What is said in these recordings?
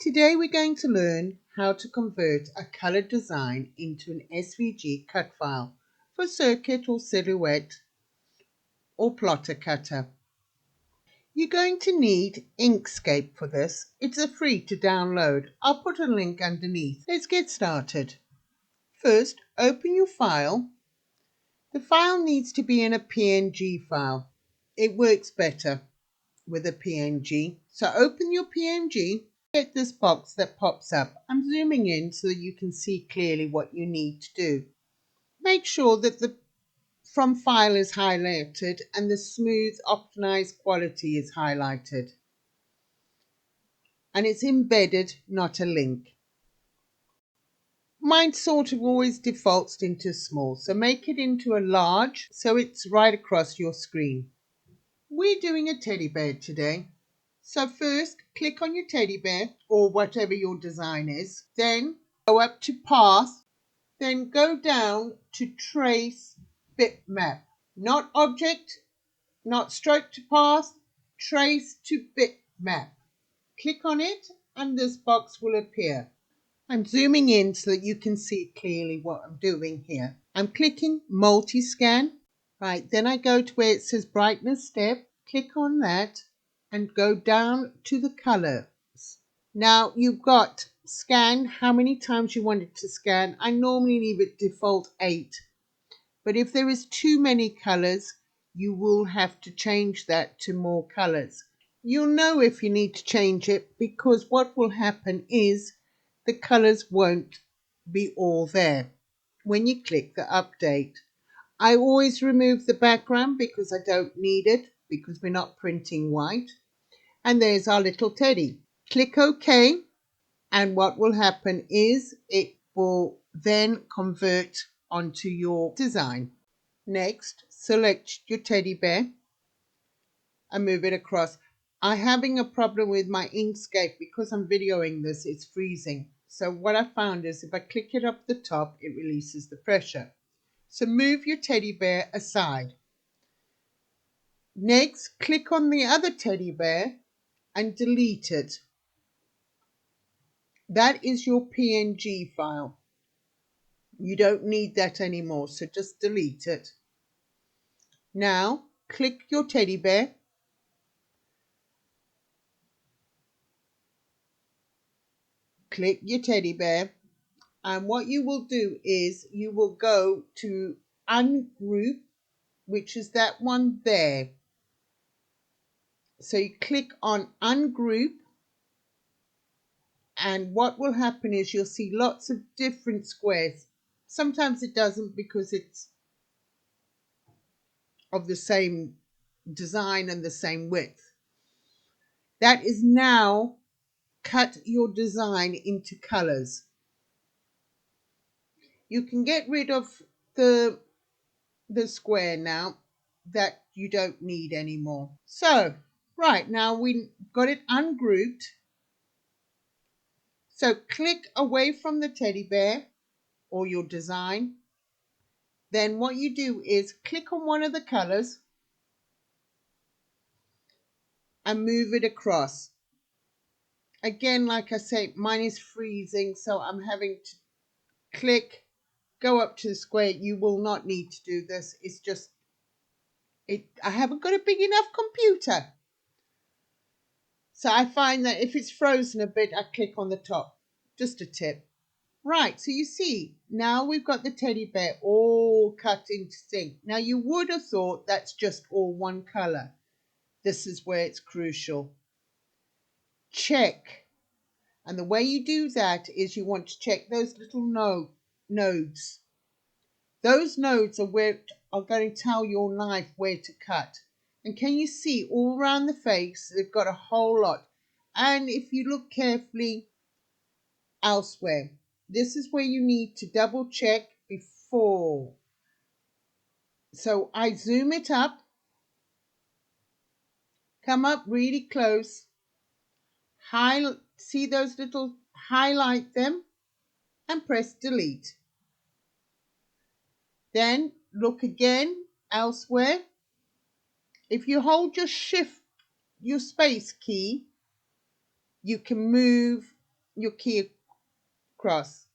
Today we're going to learn how to convert a color design into an SVG cut file for Cricut or Silhouette or plotter cutter. You're going to need Inkscape for this. It's a free to download. I'll put a link underneath. Let's get started. First, open your file. The file needs to be in a PNG file. It works better with a PNG. So open your PNG. Get this box that pops up. I'm zooming in so that you can see clearly what you need to do. Make sure that the From File is highlighted and the smooth optimized quality is highlighted. And it's embedded, not a link. Mine sort of always defaults into small, so make it into a large so it's right across your screen. We're doing a teddy bear today. So first, click on your teddy bear or whatever your design is. Then go up to Path. Then go down to Trace Bitmap. Not Object, not Stroke to Path, Trace to Bitmap. Click on it and this box will appear. I'm zooming in so that you can see clearly what I'm doing here. I'm clicking Multi-Scan. Right, then I go to where it says Brightness Step. Click on that and go down to the colors. Now you've got scan, how many times you want it to scan. I normally leave it default 8, but if there is too many colors, you will have to change that to more colors. You'll know if you need to change it because what will happen is the colors won't be all there when you click the update. I always remove the background because I don't need it because we're not printing white. And there's our little teddy. Click OK, and what will happen is it will then convert onto your design. Next, select your teddy bear and move it across. I'm having a problem with my Inkscape because I'm videoing this, it's freezing. So what I found is if I click it up the top, it releases the pressure. So move your teddy bear aside. Next, click on the other teddy bear and delete it. That is your PNG file. You don't need that anymore, so just delete it. Now, click your teddy bear. Click your teddy bear. And what you will do is you will go to Ungroup, which is that one there. So you click on Ungroup. And what will happen is you'll see lots of different squares. Sometimes it doesn't because it's of the same design and the same width. That is now cut your design into colors. You can get rid of the square now that you don't need anymore. So, right, now we got it ungrouped. So click away from the teddy bear or your design. Then what you do is click on one of the colors and move it across. Again, like I say, mine is freezing, so I'm having to click, go up to the square. You will not need to do this. It's just, I haven't got a big enough computer. So I find that if it's frozen a bit, I click on the top. Just a tip. Right, so you see, now we've got the teddy bear all cut into sync. Now you would have thought that's just all one color. This is where it's crucial. Check. And the way you do that is you want to check those little nodes. Those nodes are where are going to tell your knife where to cut. And can you see all around the face, they've got a whole lot. And if you look carefully elsewhere, this is where you need to double check before. So I zoom it up, come up really close, see those little, highlight them and press delete. Then look again elsewhere. If you hold your space key, you can move your key across.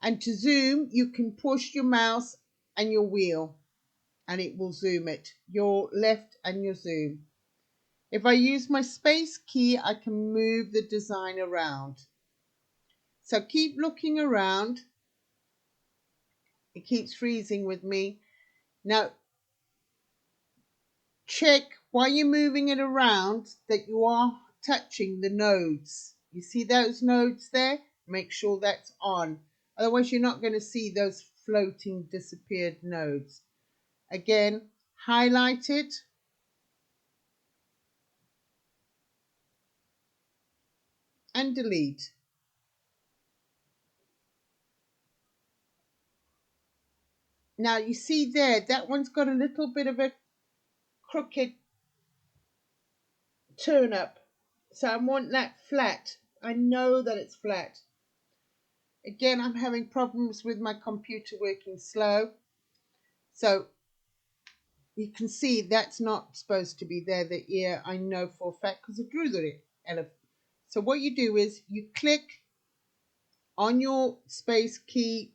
And to zoom, you can push your mouse and your wheel and it will zoom it, your left and your zoom. If I use my space key, I can move the design around. So keep looking around. It keeps freezing with me. Now check while you're moving it around that you are touching the nodes. You see those nodes there? Make sure that's on. Otherwise you're not going to see those floating disappeared nodes. Again, highlight it. And delete. Now you see there, that one's got a little bit of a crooked turn up. So I want that flat. I know that it's flat. Again, I'm having problems with my computer working slow. So you can see that's not supposed to be there, the ear. I know for a fact because I drew the elephant. So what you do is you click on your space key.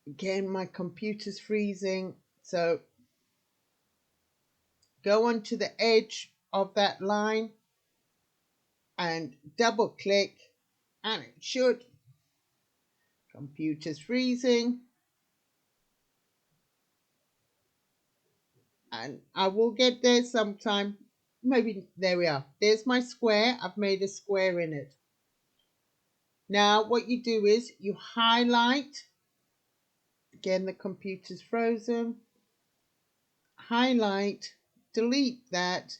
Again, my computer's freezing. So go onto the edge of that line and double click and it should. Computer's freezing. And I will get there sometime. Maybe there we are. There's my square. I've made a square in it. Now what you do is you highlight. Again, the computer's frozen. Highlight, delete that.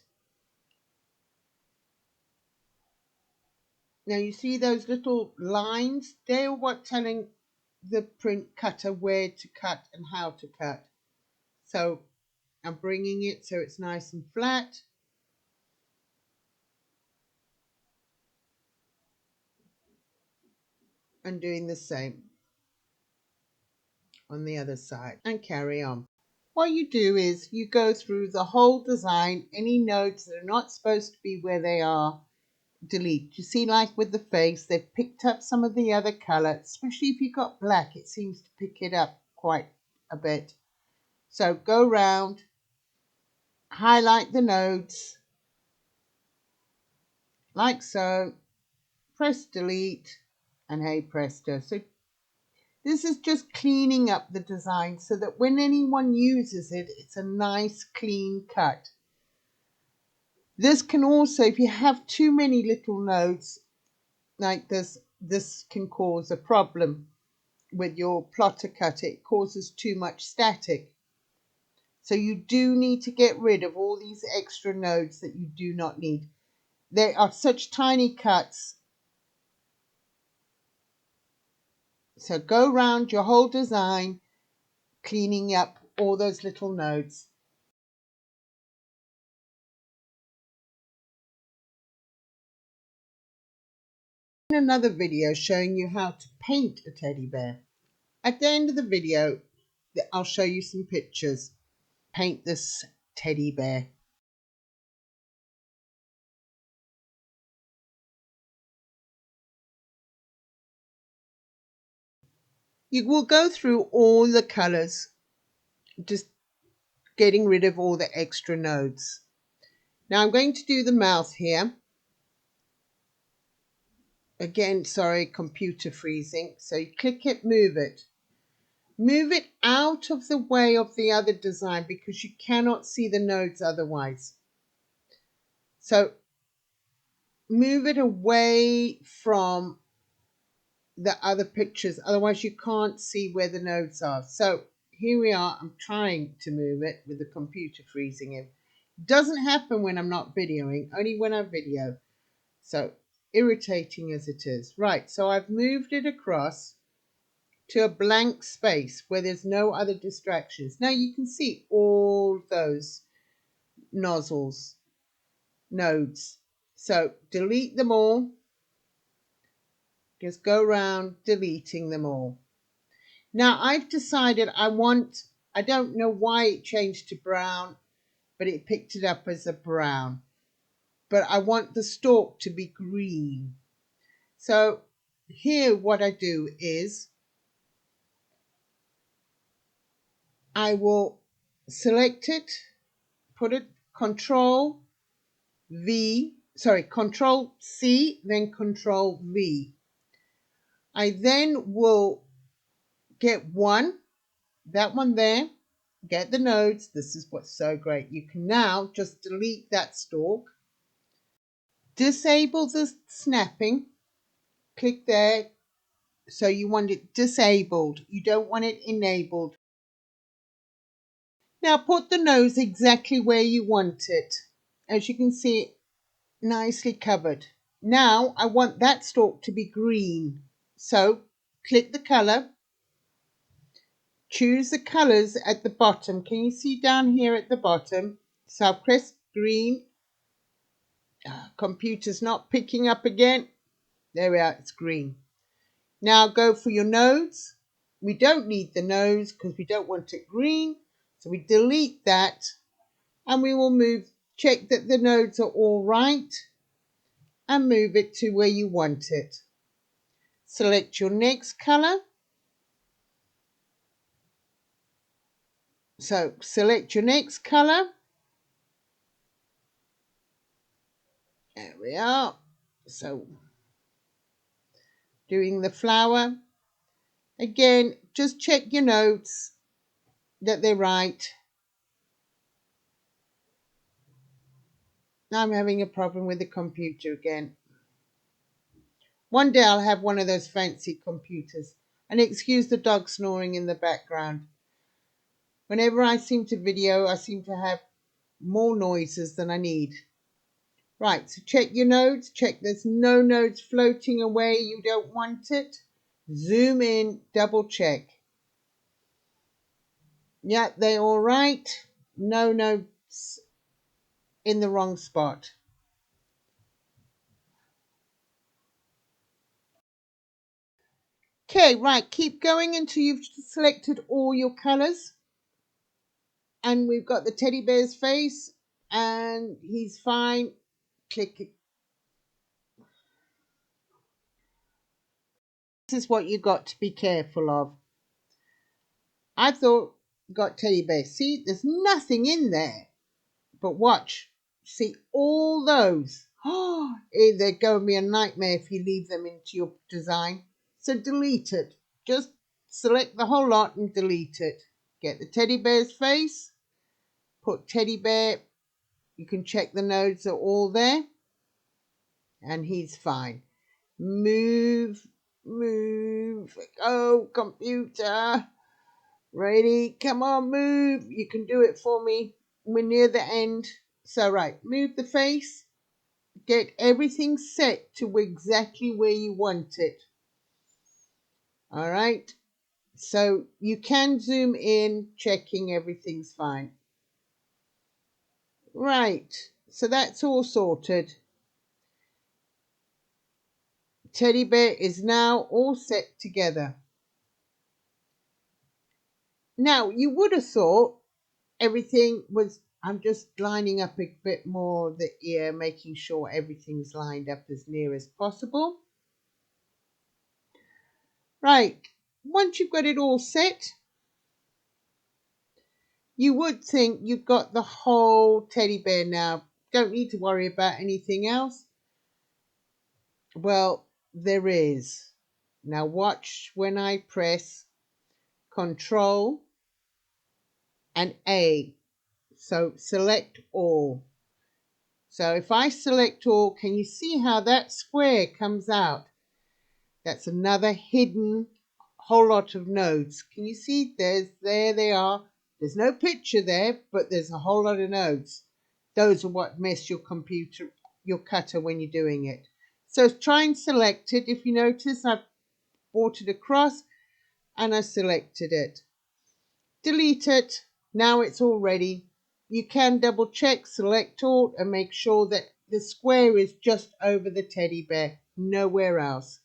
Now you see those little lines? They're what telling the print cutter where to cut and how to cut. So I'm bringing it so it's nice and flat. And doing the same on the other side and carry on. What you do is you go through the whole design. Any nodes that are not supposed to be where they are, delete. You see, like with the face, they've picked up some of the other color, especially if you've got black, it seems to pick it up quite a bit. So go round, highlight the nodes like so, press delete, and hey presto. So this is just cleaning up the design so that when anyone uses it, it's a nice clean cut. This can also, if you have too many little nodes like this can cause a problem with your plotter cutter. It causes too much static. So you do need to get rid of all these extra nodes that you do not need. They are such tiny cuts. So go around your whole design, cleaning up all those little nodes. Another video showing you how to paint a teddy bear. At the end of the video, I'll show you some pictures. Paint this teddy bear. You will go through all the colors, just getting rid of all the extra nodes. Now I'm going to do the mouth here. Again, sorry, computer freezing. So you click it, move it. Move it out of the way of the other design because you cannot see the nodes otherwise. So move it away from the other pictures, otherwise you can't see where the nodes are. So here we are. I'm trying to move it with the computer freezing it. Doesn't happen when I'm not videoing, only when I video. So irritating as it is. Right, so I've moved it across to a blank space where there's no other distractions. Now you can see all those nozzles, nodes. So delete them all. Just go around deleting them all. Now I've decided I don't know why it changed to brown, but it picked it up as a brown. But I want the stalk to be green. So here what I do is I will select it, put it Control C, then Control V. I then will get that one there, get the nodes. This is what's so great. You can now just delete that stalk, disable the snapping, click there. So you want it disabled, you don't want it enabled. Now put the nose exactly where you want it. As you can see, nicely covered. Now I want that stalk to be green. So click the color, choose the colors at the bottom. Can you see down here at the bottom? So I'll press green. Computer's not picking up again. There we are, it's green. Now go for your nodes. We don't need the nose because we don't want it green. So we delete that and we will check that the nodes are all right and move it to where you want it. Select your next color. So select your next color. There we are. So doing the flower. Again, just check your notes that they're right. Now I'm having a problem with the computer again. One day I'll have one of those fancy computers. And excuse the dog snoring in the background. Whenever I seem to video, I seem to have more noises than I need. Right, so check your nodes. Check there's no nodes floating away. You don't want it. Zoom in, double check. Yeah, they're all right. No nodes in the wrong spot. Okay, right, keep going until you've selected all your colors. And we've got the teddy bear's face and he's fine. Click it. This is what you got to be careful of. I thought got teddy bear. See, there's nothing in there. But watch. See all those. Oh, they're going to be a nightmare if you leave them into your design. So delete it. Just select the whole lot and delete it. Get the teddy bear's face. Put teddy bear. You can check the nodes are all there. And he's fine. Move. Oh, computer. Ready? Come on, move. You can do it for me. We're near the end. So, right, move the face. Get everything set to exactly where you want it. All right. So you can zoom in, checking everything's fine. Right. So that's all sorted. Teddy bear is now all set together. Now, you would have thought everything was, I'm just lining up a bit more the ear, making sure everything's lined up as near as possible. Right, once you've got it all set, you would think you've got the whole teddy bear now. Don't need to worry about anything else. Well, there is. Now watch when I press Control and A. So select all. So if I select all, can you see how that square comes out? That's another hidden whole lot of nodes. Can you see? There they are. There's no picture there, but there's a whole lot of nodes. Those are what mess your cutter when you're doing it. So try and select it. If you notice, I've brought it across and I selected it. Delete it. Now it's all ready. You can double check, select all, and make sure that the square is just over the teddy bear, nowhere else.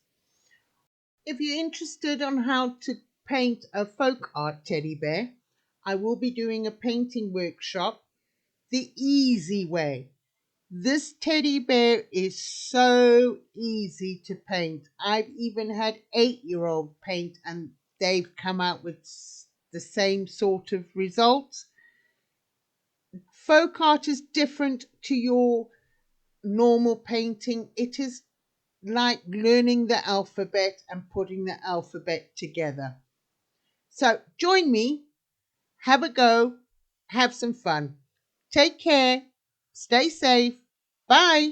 If you're interested on how to paint a folk art teddy bear, I will be doing a painting workshop the easy way. This teddy bear is so easy to paint. I've even had 8-year-old paint and they've come out with the same sort of results. Folk art is different to your normal painting. It is like learning the alphabet and putting the alphabet together. So join me, have a go, have some fun. Take care, stay safe, bye.